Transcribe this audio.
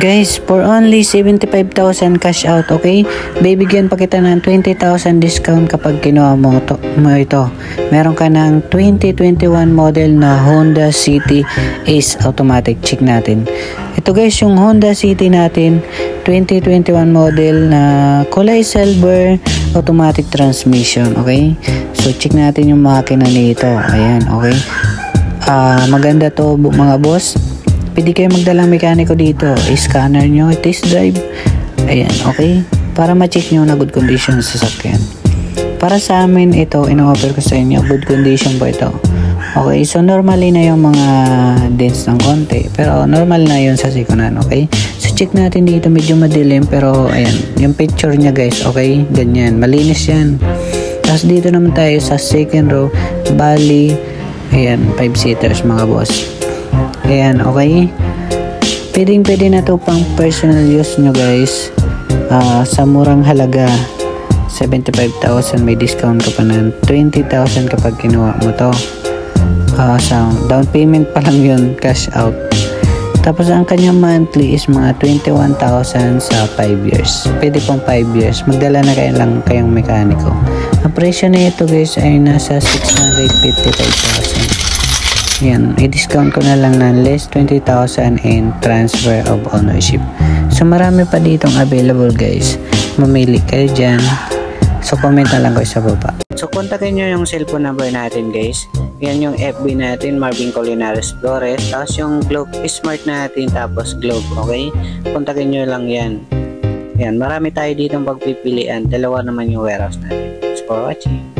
Guys, for only 75,000 cash out, okay? Bibigyan pa kita ng 20,000 discount kapag kinuha mo ito. Meron ka ng 2021 model na Honda City Ace automatic. Check natin. Ito guys, yung Honda City natin, 2021 model na kulay silver automatic transmission, okay? So, check natin yung makina nito. Ayan, okay? Maganda to mga boss. Pwede kayo magdalang mekaniko dito. I-scanner nyo, test drive. Ayan, okay? Para ma-check nyo na good condition sa sasakyan. Para sa amin, ito, ino-offer ko sa inyo. Good condition po ito. Okay, so normally na yung mga dents ng konti. Pero normal na yun sa sikunan, okay? So check natin dito, medyo madilim. Pero ayan, yung picture niya guys, okay? Ganyan, malinis yan. Tapos dito naman tayo sa second row. Bali, ayan, 5-seaters mga boss. Ayan, okay? Pwede na to pang personal use nyo guys. Sa murang halaga, 75,000, may discount ka pa ng 20,000 kapag kinuha mo to. Sa down payment pa lang yun, cash out. Tapos ang kanyang monthly is mga 21,000 sa 5 years. Pwede pang 5 years. Magdala na kayo lang kayong mekaniko. Ang presyo na ito guys ay nasa 655,000. Yan, i-discount ko na lang ng less 20,000 in transfer of ownership. So marami pa ditong available guys. Mamili kayo dyan. So comment na lang kayo sa baba. So kontakin nyo yung cellphone number natin guys. Yan yung FB natin, Marvin Colinares Flores. Tapos yung Globe Smart natin, tapos Globe, okay? Kontakin nyo lang yan. Yan, marami tayo ditong pagpipilian. Dalawa naman yung warehouse natin. Thanks for watching.